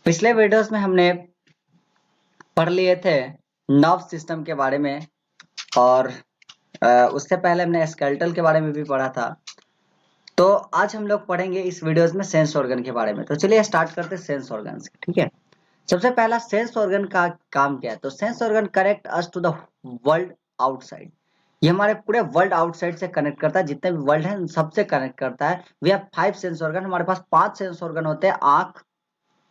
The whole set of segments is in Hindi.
पिछले वीडियोस में हमने पढ़ लिए थे नर्व सिस्टम के बारे में और उससे पहले हमने स्केलेटल के बारे में भी पढ़ा था। तो आज हम लोग पढ़ेंगे इस वीडियोस में सेंस ऑर्गन के बारे में। तो चलिए स्टार्ट करते हैं सेंस ऑर्गन से। ठीक है, सबसे पहला सेंस ऑर्गन का काम क्या है? तो sense organ connect us to the world outside. ये हमारे पूरे वर्ल्ड आउटसाइड से कनेक्ट करता है, जितने भी वर्ल्ड है उन सबसे कनेक्ट करता है। We have 5 sense organ. हमारे पास 5 सेंस ऑर्गन होते हैं। आंख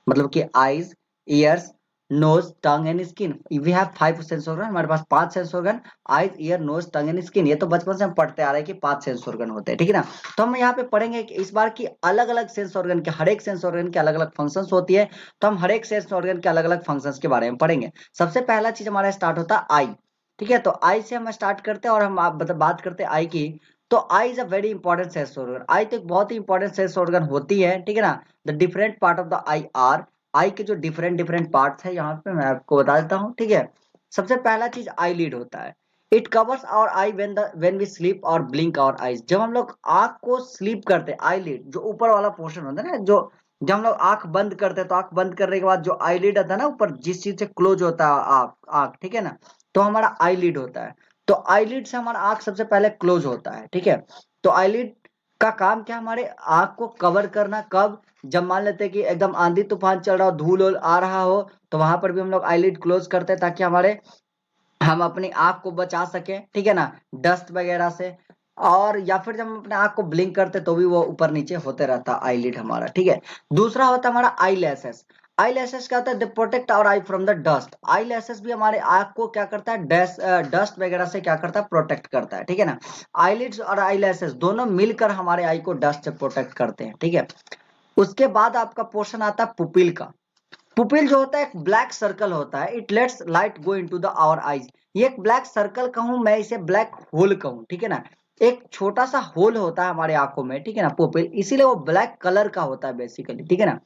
मतलब कि eyes, ears, nose, tongue and skin. We have 5 sense organ. हमारे पास 5 sense organ, eyes, ear, nose, tongue and skin. ये तो बचपन से हम पढ़ते आ रहे हैं कि 5 सेंस ऑर्गन होते हैं। ठीक है ना। तो हम यहाँ पे पढ़ेंगे कि इस बार की अलग अलग सेंस ऑर्गन के, हर एक सेंस ऑर्गन के अलग अलग फंक्शंस होती है। तो हम हर एक सेंस ऑर्गन के अलग अलग फंक्शंस के बारे में पढ़ेंगे। सबसे पहला चीज हमारा स्टार्ट होता है आई। ठीक है, तो आई से हम स्टार्ट करते हैं और हम बात करते हैं आई की। तो eye is a very important sense organ. Eye तो एक बहुत ही इंपॉर्टेंट सेंस ऑर्गन होती है। ठीक है ना। The different part of the eye are, eye के जो डिफरेंट डिफरेंट पार्ट्स है यहाँ पे मैं आपको बता देता हूँ। ठीक है, सबसे पहला चीज आई लिड होता है। It covers our eye when we sleep और ब्लिंक आवर आईज। जब हम लोग आंख को स्लीप करते हैं, आई लिड जो ऊपर वाला पोर्शन होता है ना, जो जब हम लोग आंख बंद करते हैं तो आंख बंद करने के बाद जो आई लिड होता है ना ऊपर, जिस चीज से क्लोज होता है आंख, ठीक है ना, तो हमारा आई लिड होता है। तो आई लिड से हमारा आंख सबसे पहले क्लोज होता है। ठीक है, तो आई लिड का काम क्या? हमारे आंख को कवर करना। कब? जब मान लेते हैं कि एकदम आंधी तूफान चल रहा हो, धूल आ रहा हो, तो वहां पर भी हम लोग आईलिड क्लोज करते हैं ताकि हम अपनी आंख को बचा सके। ठीक है ना, डस्ट वगैरह से। और या फिर जब हम अपने आंख को ब्लिंक करते तो भी वो ऊपर नीचे होते रहता आईलिड हमारा। ठीक है, दूसरा होता है हमारा आई लैसेस। आई लैसेस क्या होता है? They protect our eye from the dust. Eye lashes भी हमारे आंख को क्या करता है? डस्ट वगैरह से क्या करता है? प्रोटेक्ट करता है। ठीक है ना, आईलिड्स और आई लैसेस दोनों मिलकर हमारे आई को डस्ट से प्रोटेक्ट करते हैं। ठीक है, उसके बाद आपका पोर्शन आता है पुपिल का। पुपिल जो होता है एक ब्लैक सर्कल होता है। It lets light go into the our eyes. ये एक ब्लैक सर्कल कहूं, मैं इसे ब्लैक होल कहूं। ठीक है ना, एक छोटा सा होल होता है हमारे आंखों में। ठीक है ना, पुपिल, इसीलिए वो ब्लैक कलर का होता है बेसिकली। ठीक है ना,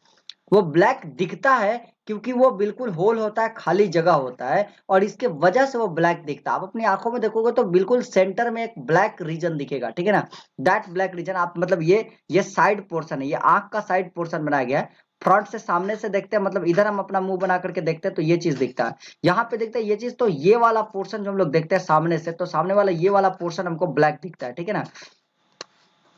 वो ब्लैक दिखता है क्योंकि वो बिल्कुल होल होता है, खाली जगह होता है, और इसके वजह से वो ब्लैक दिखता है। आप अपनी आंखों में देखोगे तो बिल्कुल सेंटर में एक ब्लैक रीजन दिखेगा। ठीक है ना, दैट ब्लैक रीजन आप मतलब ये साइड पोर्शन है, ये आंख का साइड पोर्शन बनाया गया है। फ्रंट से, सामने से देखते हैं, मतलब इधर हम अपना मुंह बना करके देखते हैं तो ये चीज दिखता है। यहाँ पे देखते हैं ये चीज, तो ये वाला पोर्शन जो हम लोग देखते हैं सामने से, तो सामने वाला ये वाला पोर्शन हमको ब्लैक दिखता है। ठीक है ना,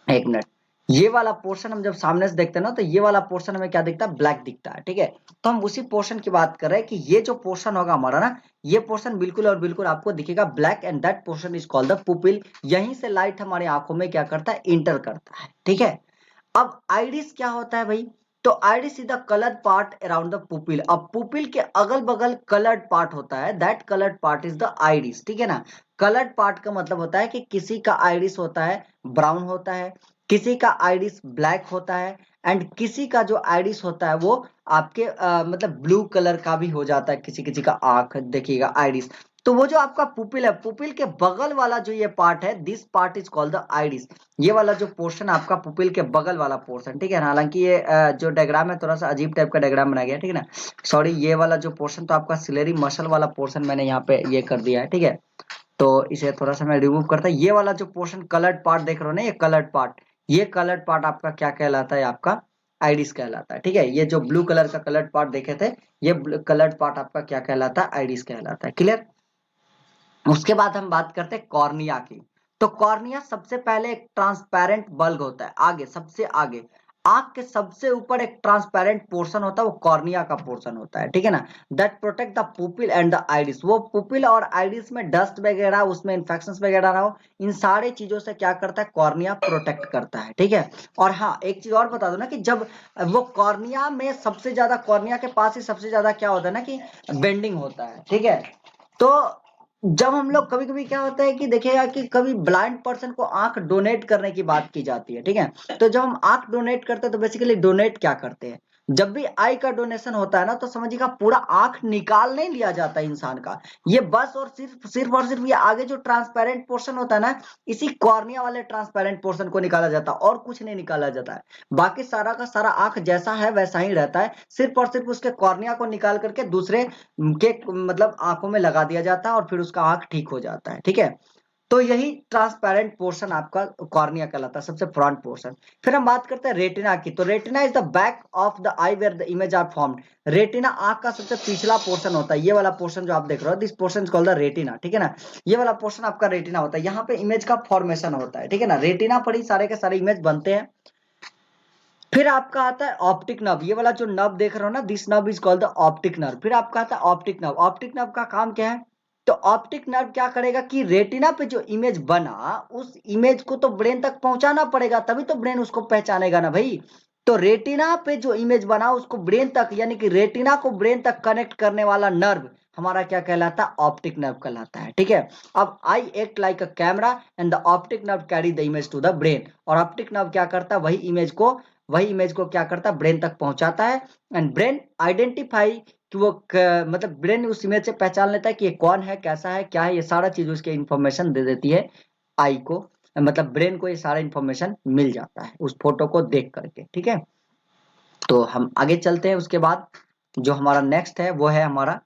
एक मिनट, ये वाला पोर्शन हम जब सामने से देखते हैं ना, तो ये वाला पोर्शन हमें क्या दिखता है? ब्लैक दिखता है। ठीक है, तो हम उसी पोर्शन की बात कर रहे हैं कि ये जो पोर्शन होगा हमारा ना, ये पोर्शन बिल्कुल और बिल्कुल आपको दिखेगा black, and that portion is called the pupil. यहीं से लाइट हमारी आंखों में क्या करता है? इंटर करता है। ठीक है, अब आइरिस क्या होता है भाई? तो iris is the coloured part around the pupil. अब पुपिल के अगल बगल कलर्ड पार्ट होता है, that coloured part is the iris. ठीक है ना, कलर्ड पार्ट का मतलब होता है कि किसी का आइरिस होता है ब्राउन होता है, किसी का आइरिस ब्लैक होता है, एंड किसी का जो आइरिस होता है वो आपके मतलब ब्लू कलर का भी हो जाता है। किसी किसी का आंख देखिएगा आइरिस। तो वो जो आपका पुपिल है, पुपिल के बगल वाला जो ये पार्ट है, this part is called the iris. ये वाला जो पोर्शन आपका पुपिल के बगल वाला पोर्शन। ठीक है ना, हालांकि ये जो डायग्राम है थोड़ा सा अजीब टाइप का डायग्राम बनाया गया है। ठीक है ना, सॉरी, ये वाला जो पोर्शन तो आपका सिलेरी मसल वाला पोर्शन मैंने यहाँ पे ये कर दिया है। ठीक है, तो इसे थोड़ा सा मैं रिमूव करता हूँ। ये वाला जो पोर्शन कलर्ड पार्ट देख रहे हो ना, ये कलर्ड पार्ट, ये कलर्ड पार्ट आपका क्या कहलाता है? आपका आइरिस कहलाता है। ठीक है, ये जो ब्लू कलर का कलर्ड पार्ट देखे थे, ये कलर्ड पार्ट आपका क्या कहलाता है? आइरिस कहलाता है। क्लियर? उसके बाद हम बात करते हैं कॉर्निया की। तो कॉर्निया सबसे पहले एक ट्रांसपेरेंट बल्ब होता है, आगे, सबसे आगे आंख के सबसे ऊपर एक ट्रांसपेरेंट पोर्शन होता है, वो कॉर्निया का पोर्शन होता है। ठीक है ना, that protect the pupil and the iris. वो पुपिल और आइरिस में डस्ट वगैरह, उसमें इंफेक्शन वगैरह ना हो, इन सारे चीजों से क्या करता है? कॉर्निया प्रोटेक्ट करता है। ठीक है, और हाँ, एक चीज और बता दो ना कि जब वो कॉर्निया में सबसे ज्यादा, कॉर्निया के पास ही सबसे ज्यादा क्या होता है ना कि बेंडिंग होता है। ठीक है, तो जब हम लोग कभी कभी क्या होता है कि देखिएगा कि कभी ब्लाइंड पर्सन को आंख डोनेट करने की बात की जाती है। ठीक है, तो जब हम आंख डोनेट करते हैं तो बेसिकली डोनेट क्या करते हैं? जब भी आई का डोनेशन होता है ना, तो समझिएगा पूरा आंख निकाल नहीं लिया जाता इंसान का। ये बस और सिर्फ सिर्फ और सिर्फ ये आगे जो ट्रांसपेरेंट पोर्शन होता है ना, इसी कॉर्निया वाले ट्रांसपेरेंट पोर्शन को निकाला जाता है, और कुछ नहीं निकाला जाता है। बाकी सारा का सारा आंख जैसा है वैसा ही रहता है, सिर्फ और सिर्फ उसके कॉर्निया को निकाल करके दूसरे के मतलब आंखों में लगा दिया जाता है, और फिर उसका आंख ठीक हो जाता है। ठीक है, तो यही ट्रांसपेरेंट पोर्शन आपका कॉर्निया कहलाता है, सबसे फ्रंट पोर्शन। फिर हम बात करते हैं रेटिना की। तो retina is the back of the eye where the image are formed. Retina आंख का सबसे पिछला पोर्शन होता है, ये वाला पोर्शन जो आप देख रहे हो, this portion is called the retina, ठीक है ना। ये वाला पोर्शन आपका रेटिना होता है, यहाँ पे इमेज का फॉर्मेशन होता है, ठीक है ना। रेटिना पर ही सारे के सारे इमेज बनते हैं। फिर आपका आता है ऑप्टिक नर्व, ये वाला जो नर्व देख रहे हो ना, this nerve is called the optic nerve. फिर आपका आता है ऑप्टिक नर्व। ऑप्टिक नर्व का काम क्या है? तो ऑप्टिक नर्व क्या करेगा कि रेटिना पे जो इमेज बना, उस इमेज को तो ब्रेन तक पहुंचाना पड़ेगा, तभी तो ब्रेन उसको पहचानेगा ना भाई। तो रेटिना पे जो इमेज बना उसको ब्रेन तक, यानी कि रेटिना को ब्रेन तक कनेक्ट करने वाला नर्व हमारा क्या कहलाता है? ऑप्टिक नर्व कहलाता है, ठीक है। अब eye act like a camera and the optic nerve carry the image to the brain. और ऑप्टिक नर्व क्या करता है? वही इमेज को क्या करता है? ब्रेन तक पहुंचाता है। एंड ब्रेन आइडेंटिफाई कि वो मतलब ब्रेन उस इमेज से पहचान लेता है कि ये कौन है, कैसा है, क्या है, ये सारा चीज उसके इंफॉर्मेशन दे देती है आई को, मतलब ब्रेन को ये सारा इंफॉर्मेशन मिल जाता है उस फोटो को देख करके, ठीक है। तो हम आगे चलते हैं। उसके बाद जो हमारा नेक्स्ट है वो है हमारा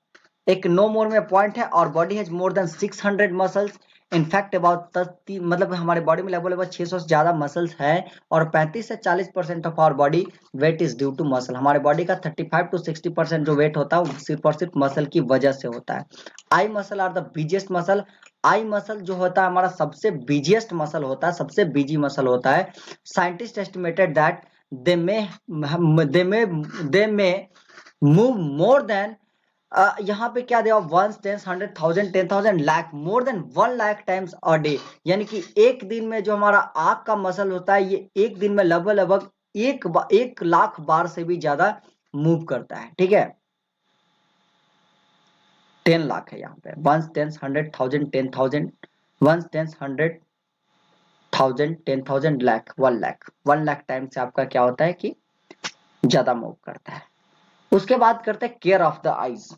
एक नो मोर में पॉइंट है। और body has more than 600 muscles. In fact about मतलब हमारे बॉडी में लगभग 600 से ज्यादा मसल्स है। और 35 से 40% of our body weight is due to muscle. हमारे बॉडी का 35 to 60% जो वेट होता है वो सिर्फ और सिर्फ मसल की वजह से होता है। Eye muscle are the busiest muscle. Eye muscle जो होता है हमारा सबसे बिजिएस्ट मसल होता है, सबसे बिजी मसल होता है। Scientist estimated that they may they may move more than यहाँ पे क्या दिया? 1 10 100 1000 10,000 lakh, more than 1 lakh times a day. यानी कि एक दिन में जो हमारा आंख का मसल होता है, ये एक दिन में लगभग लगभग 1 लाख बार से भी ज्यादा मूव करता है, ठीक है। 10 लाख है यहाँ पे, 1 10 100 1000 10,000 1 10 100,000 10,000 लाख 1 लाख टाइम से आपका क्या होता है कि ज्यादा मूव करता है। उसके बाद करते हैं केयर ऑफ द आईज।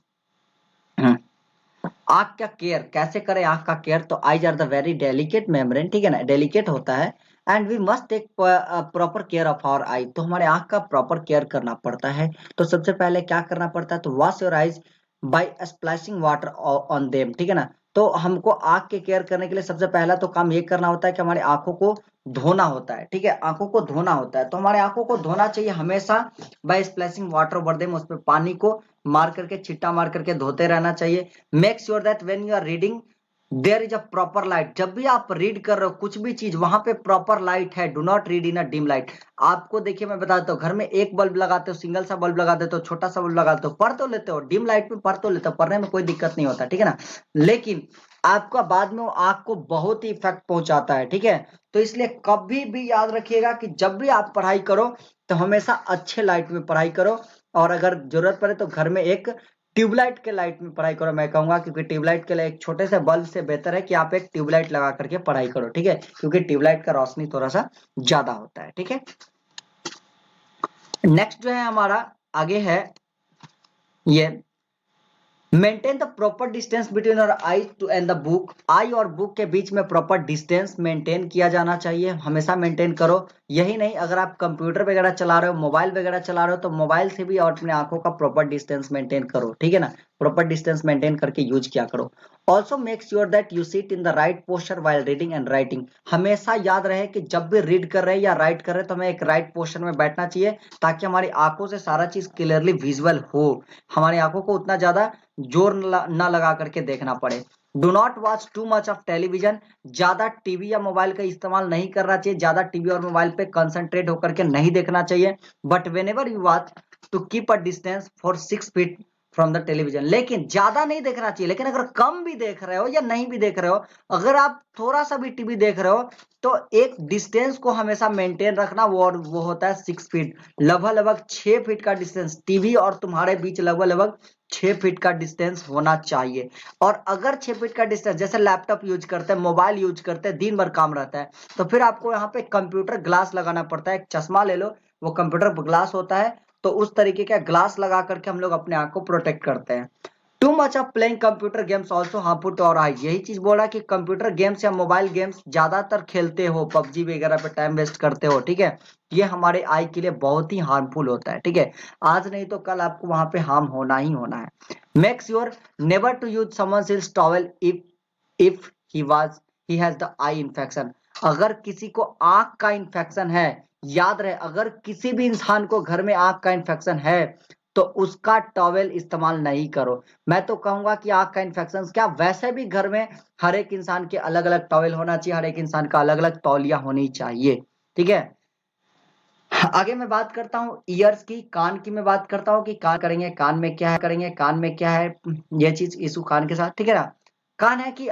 आंख का केयर कैसे करें? आंख का केयर, तो eyes are the very delicate membrane, ठीक है ना, डेलिकेट होता है। And we must take proper care of our eye. तो हमारे आंख का प्रॉपर केयर करना पड़ता है। तो सबसे पहले क्या करना पड़ता है? तो wash your eyes by splashing water on them, ठीक है ना। तो हमको आंख के केयर करने के लिए सबसे पहला तो काम ये करना होता है कि हमारी आंखों को धोना होता है, ठीक है, आंखों को धोना होता है। तो हमारे आंखों को धोना चाहिए हमेशा by splashing water over them, उस पर पानी को मार करके, छिट्टा मार करके धोते रहना चाहिए। Make sure that when you are reading there is a proper light. जब भी आप रीड कर रहे हो कुछ भी चीज, वहां पे प्रॉपर लाइट है। Do not read in a dim light. आपको देखिए मैं बताता हूँ, घर में एक बल्ब लगाते हो, सिंगल सा बल्ब लगा देते हो, छोटा सा बल्ब लगाते हो, पढ़ तो लेते हो, डिम लाइट में पढ़ तो लेते हो, पढ़ने में कोई दिक्कत नहीं होता, ठीक है ना। लेकिन आपका बाद में वो आंख को बहुत ही इफेक्ट पहुंचाता है, ठीक है। तो इसलिए कभी भी याद रखिएगा कि जब भी आप पढ़ाई करो तो हमेशा अच्छे लाइट में पढ़ाई करो। और अगर जरूरत पड़े तो घर में एक ट्यूबलाइट के लाइट में पढ़ाई करो, मैं कहूंगा, क्योंकि ट्यूबलाइट के लिए एक छोटे से बल्ब से बेहतर है कि आप एक ट्यूबलाइट लगा करके पढ़ाई करो, ठीक है, क्योंकि ट्यूबलाइट का रोशनी थोड़ा सा ज्यादा होता है, ठीक है। नेक्स्ट जो है हमारा आगे है ये maintain the proper distance between और आई टू एंड द बुक। आई और बुक के बीच में प्रॉपर डिस्टेंस मेंटेन किया जाना चाहिए, हमेशा मेंटेन करो। यही नहीं, अगर आप कंप्यूटर वगैरह चला रहे हो, मोबाइल वगैरह चला रहे हो, तो मोबाइल से भी और अपने आंखों का प्रॉपर डिस्टेंस मेंटेन करो, ठीक है ना। प्रॉपर डिस्टेंस मेंटेन करके यूज किया करो। Also make sure that you sit in the right posture while reading and writing. हमेशा याद रहे कि जब भी रीड कर रहे हैं या राइट कर रहे हैं तो हमें एक राइट पोस्चर में बैठना चाहिए, ताकि हमारी आंखों से सारा चीज क्लियरली विजुअल हो, हमारी आंखों को उतना ज्यादा जोर न लगा करके देखना पड़े। Do not watch to much of television. ज्यादा टीवी या मोबाइल का इस्तेमाल नहीं करना चाहिए, ज्यादा टीवी और मोबाइल पे कंसंट्रेट होकर के नहीं देखना चाहिए। But whenever you watch to keep a distance for 6 feet from the television. लेकिन ज्यादा नहीं देखना चाहिए। लेकिन अगर कम भी देख रहे हो या नहीं भी देख रहे हो, अगर आप थोड़ा सा भी टीवी देख रहे हो, तो एक डिस्टेंस को हमेशा मेंटेन रखना, वो होता है 6 फीट। लगभग 6 फीट का डिस्टेंस टीवी और तुम्हारे बीच लगभग 6 फीट का डिस्टेंस होना चाहिए। और अगर 6 फीट का डिस्टेंस, जैसे लैपटॉप यूज करते हैं, मोबाइल यूज करते हैं, दिन भर काम रहता है, तो फिर आपको यहाँ पे कंप्यूटर ग्लास लगाना पड़ता है। एक चश्मा ले लो, वो कंप्यूटर ग्लास होता है, तो उस तरीके का ग्लास लगा करके हम लोग अपने आंख को प्रोटेक्ट करते हैं। Too much of playing computer games also harmful to our eyes. यही चीज बोला कि कंप्यूटर गेम्स या मोबाइल गेम्स ज्यादातर खेलते हो, पबजी वगैरह पे टाइम वेस्ट करते हो, ठीक है, ये हमारे आई के लिए बहुत ही हार्मफुल होता है, ठीक है। आज नहीं तो कल आपको वहां पे हार्म होना ही होना है। Make sure never to use someone else towel if he was he has the eye infection. अगर किसी को आंख का इन्फेक्शन है, याद रहे अगर किसी भी इंसान को घर में आंख का इन्फेक्शन है तो उसका टॉवेल इस्तेमाल नहीं करो। मैं तो कहूंगा कि आंख का इन्फेक्शन क्या, वैसे भी घर में हर एक इंसान के अलग अलग टॉवेल होना चाहिए, हर एक इंसान का अलग अलग तौलिया होनी चाहिए, ठीक है। आगे मैं बात करता हूँ ईयर्स की, कान की मैं बात करता हूँ कि कान करेंगे, कान में क्या है करेंगे, कान में क्या है, ये चीज इशू कान के साथ, ठीक है ना। कान है कि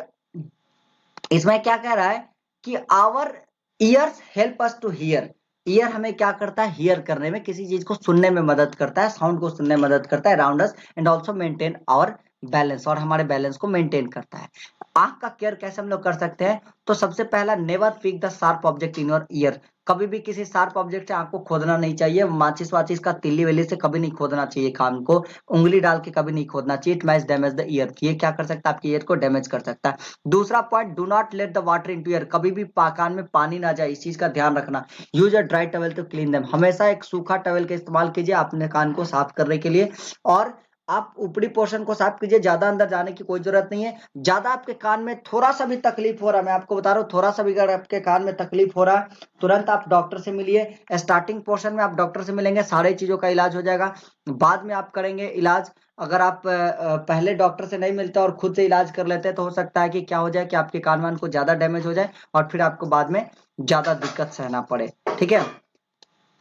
इसमें क्या कह रहा है कि our ears help us to hear. Ear हमें क्या करता है, हियर करने में, किसी चीज को सुनने में मदद करता है, साउंड को सुनने में मदद करता है around us, and also maintain our balance, और हमारे बैलेंस को मेंटेन करता है। आंख का केयर कैसे हम लोग कर सकते हैं, तो सबसे पहला never pick the sharp object in your ear. कभी भी किसी शार्प ऑब्जेक्ट से आंख को खोदना नहीं चाहिए, माचिस वाचिस का तिल्ली वेली से कभी नहीं खोदना चाहिए कान को, उंगली डाल के कभी नहीं खोदना चाहिए, it match damage the year, ये क्या कर सकता है आपके ईयर को डैमेज कर सकता है। दूसरा point, do not let the water into year, कभी भी कान में पानी ना जाए, इस चीज का ध्यान रखना। Use a dry towel to clean them, हमेशा एक सूखा टॉवेल का इस्तेमाल कीजिए अपने कान को साफ करने के लिए, और आप ऊपरी पोर्शन को साफ कीजिए, ज्यादा अंदर जाने की कोई जरूरत नहीं है। ज्यादा आपके कान में थोड़ा सा भी तकलीफ हो रहा है, मैं आपको बता रहा हूँ, थोड़ा सा भी अगर आपके कान में तकलीफ हो रहा है तुरंत आप डॉक्टर से मिलिए। स्टार्टिंग पोर्शन में आप डॉक्टर से मिलेंगे, सारी चीजों का इलाज हो जाएगा, बाद में आप करेंगे इलाज। अगर आप पहले डॉक्टर से नहीं मिलते और खुद से इलाज कर लेते हैं तो हो सकता है कि क्या हो जाए कि आपके कान वान को ज्यादा डैमेज हो जाए और फिर आपको बाद में ज्यादा दिक्कत सहना पड़े, ठीक है।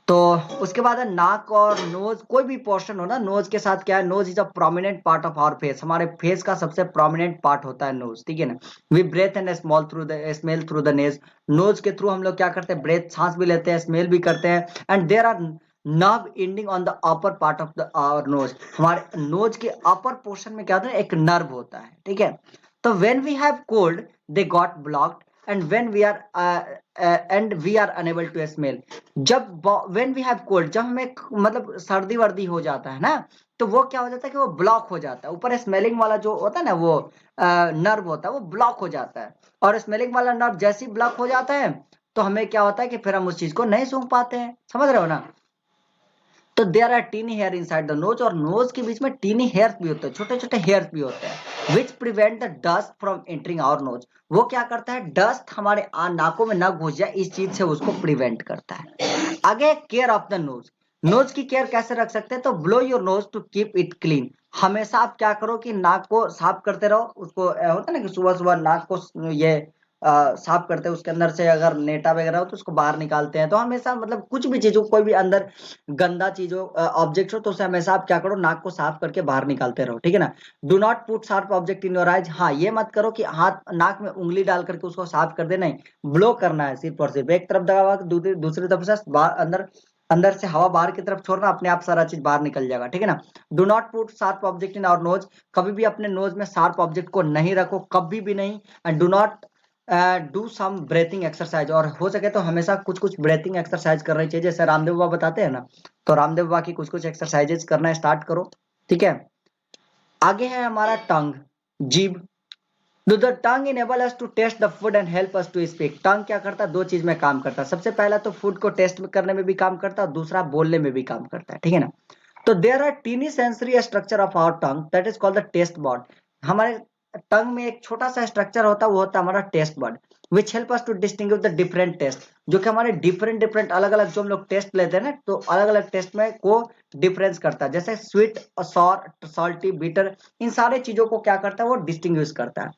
तो उसके बाद है नाक और नोज, कोई भी पोर्शन हो ना, नोज के साथ क्या है, nose is a prominent part of our face, हमारे फेस का सबसे प्रोमिनेंट पार्ट होता है नोज, ठीक है ना। We breathe and smell through the smell through the nose, nose के थ्रू हम लोग क्या करते हैं, ब्रेथ सांस भी लेते हैं, स्मेल भी करते हैं, and there are nerve ending on the upper part of the our nose, हमारे नोज के अपर पोर्शन में क्या होता है, एक नर्व होता है, ठीक है। तो when we have cold they got blocked, and when we are and we are unable to smell, जब व्हेन वी हैव कोल्ड, जब हमें मतलब सर्दी वर्दी हो जाता है ना, तो वो क्या हो जाता है कि वो ब्लॉक हो जाता है, ऊपर स्मेलिंग वाला जो होता है ना वो नर्व होता है वो ब्लॉक हो जाता है, और स्मेलिंग वाला नर्व जैसे ही ब्लॉक हो जाता है तो हमें क्या होता है कि फिर हम उस चीज को नहीं सूंघ पाते हैं, समझ रहे हो ना। तो there are tiny hair inside the nose, और नोज के बीच में टीनी हेयर्स भी होते हैं, छोटे छोटे हेयर्स भी होते हैं, which prevent the dust from entering our nose, वो क्या करता है, डस्ट हमारे नाकों में न घुस जाए, इस चीज से उसको प्रिवेंट करता है। आगे care of the nose, nose की केयर कैसे रख सकते हैं, तो blow your nose to keep it clean, हमेशा आप क्या करो कि नाक को साफ करते रहो, उसको होता है ना कि सुबह सुबह नाक को ये साफ करते हैं, उसके अंदर से अगर नेटा वगैरह हो तो उसको बाहर निकालते हैं, तो हमेशा मतलब कुछ भी चीज हो, कोई भी अंदर गंदा चीज हो, ऑब्जेक्ट हो, तो उसे हमेशा आप क्या करो, नाक को साफ करके बाहर निकालते रहो, ठीक है ना। Do not put sharp object in your eyes, हाँ ये मत करो कि हाथ नाक में उंगली डाल करके उसको साफ कर दे, नहीं, ब्लो करना है सिर्फ और सिर्फ, एक तरफ दबा हुआ दूसरी तरफ से अंदर अंदर से हवा बाहर की तरफ छोड़ना, अपने आप सारा चीज बाहर निकल जाएगा, ठीक है ना। Do not put sharp object in our nose, कभी भी अपने नोज में शार्प ऑब्जेक्ट को नहीं रखो, कभी भी नहीं। And do not do some breathing exercise, और हो सके तो हमेशा कुछ कुछ ब्रेथिंग एक्सरसाइज करनी चाहिए, जैसे रामदेव बाबा बताते हैं ना, तो रामदेव बाबा की कुछ कुछ एक्सरसाइजेज करना स्टार्ट करो, ठीक है। आगे है हमारा टंग, जीभ। Do the tongue enable us to taste the food and help us to speak, tongue क्या करता है, दो चीज में काम करता है, सबसे पहला तो फूड को टेस्ट करने में भी काम करता है और दूसरा बोलने में भी काम करता है, ठीक है ना। तो there are tiny sensory structure of our tongue that is called the taste bud, हमारे टंग में एक छोटा सा स्ट्रक्चर होता है, वो होता है हमारा taste bud, which help us to distinguish the different taste, जो कि हमारे डिफरेंट डिफरेंट अलग अलग जो हम लोग टेस्ट लेते हैं ना, तो अलग अलग टेस्ट में को डिफरेंस करता है, जैसे स्वीट, सॉर, सॉल्टी, बिटर, इन सारे चीजों को क्या करता है, वो डिस्टिंग्विश करता है।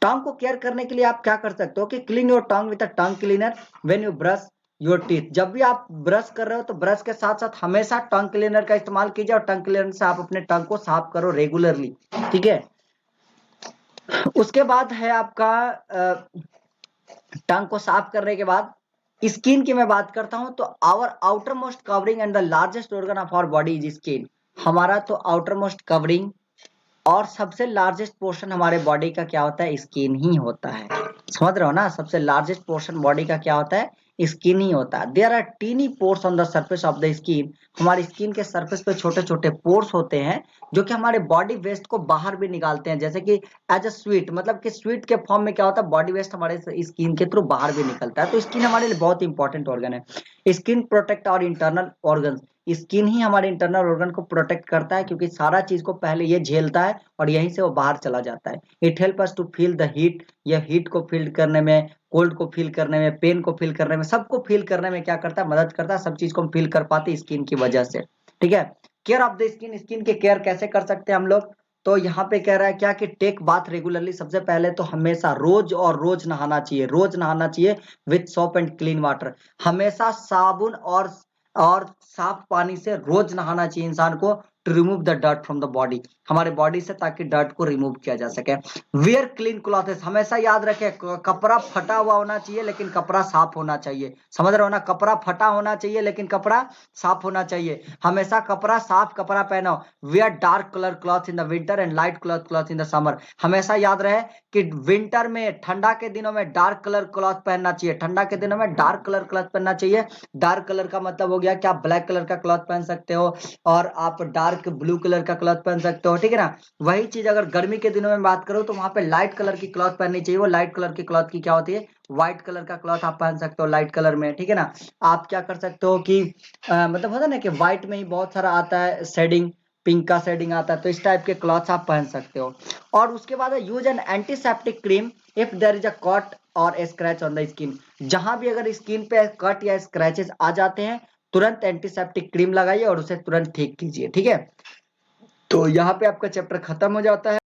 टंग को केयर करने के लिए आप क्या कर सकते हो कि clean your tongue with a tongue cleaner when you brush your teeth, जब भी आप ब्रश कर रहे हो तो ब्रश के साथ साथ हमेशा टंग क्लीनर का इस्तेमाल कीजिए, और टंग क्लीनर से आप अपने टंग को साफ करो रेगुलरली, ठीक है। उसके बाद है आपका टंग को साफ करने के बाद स्किन की मैं बात करता हूं, तो our outermost covering and the largest organ of our body is skin, हमारा तो आउटर मोस्ट कवरिंग और सबसे लार्जेस्ट पोर्शन हमारे बॉडी का क्या होता है, स्किन ही होता है, समझ रहे हो ना, सबसे लार्जेस्ट पोर्शन बॉडी का क्या होता है, स्किन ही होता है। There are tiny pores on the surface of the skin, हमारी स्किन के सरफेस पे छोटे छोटे पोर्स होते हैं जो कि हमारे बॉडी वेस्ट को बाहर भी निकालते हैं, जैसे कि एज अ स्वीट, मतलब कि स्वीट के फॉर्म में क्या होता है, बॉडी वेस्ट हमारे स्किन के थ्रू बाहर भी निकलता है, तो स्किन हमारे लिए बहुत इंपॉर्टेंट ऑर्गन है। स्किन प्रोटेक्ट और इंटरनल ऑर्गन, स्किन ही हमारे इंटरनल ऑर्गन को प्रोटेक्ट करता है, क्योंकि सारा चीज को पहले ये झेलता है और यहीं से वो बाहर चला जाता है। It help us to feel the heat, ये हीट को फील करने में, कोल्ड को फील करने में, पेन को फील करने में, सबको फील करने में क्या करता है, मदद करता है। सब चीज को हम फील कर पाते स्किन की वजह से। ठीक है, care of the skin, skin के केयर कैसे कर सकते हैं हम लोग, तो यहाँ पे कह रहा है क्या कि टेक बाथ रेगुलरली। सबसे पहले तो हमेशा रोज और रोज नहाना चाहिए, रोज नहाना चाहिए with soap and clean water. हमेशा साबुन और साफ पानी से रोज नहाना चाहिए इंसान को, to remove the dirt from the body, हमारे बॉडी से, ताकि डर्ट को रिमूव किया जा सके। वियर क्लीन क्लॉथेस, हमेशा याद रखें कपड़ा फटा हुआ होना चाहिए लेकिन कपड़ा साफ होना चाहिए। समझ रहे हो ना, कपड़ा फटा होना चाहिए लेकिन कपड़ा साफ होना चाहिए। हमेशा कपड़ा साफ कपड़ा पहनो। Wear dark colour cloth in the winter and light colour cloth in the summer, हमेशा याद रहे कि विंटर में, ठंडा के दिनों में डार्क कलर क्लॉथ पहनना चाहिए, ठंडा के दिनों में डार्क कलर क्लॉथ पहनना चाहिए। डार्क कलर का मतलब हो गया कि आप ब्लैक कलर का क्लॉथ पहन सकते हो और आप डार्क ब्लू कलर का क्लॉथ पहन सकते हो। ठीक है ना, वही चीज अगर गर्मी के दिनों में बात करो तो वहां पे लाइट कलर की क्लॉथ पहननी चाहिए। वो लाइट कलर की क्लॉथ की क्या होती है, व्हाइट कलर का क्लॉथ आप पहन सकते हो लाइट कलर में। ठीक है ना, आप क्या कर सकते हो कि मतलब होता है ना कि व्हाइट में ही बहुत सारा आता है शेडिंग, पिंक का शेडिंग आता है, तो इस टाइप के क्लॉथ्स आप पहन सकते हो। और उसके बाद use an antiseptic cream if there is a cut और a scratch on the skin, जहां भी अगर स्किन पे कट या स्क्रैचेस आ जाते हैं तुरंत एंटीसेप्टिक क्रीम लगाइए और उसे तुरंत ठीक कीजिए। ठीक है, तो यहाँ पे आपका चैप्टर खत्म हो जाता है।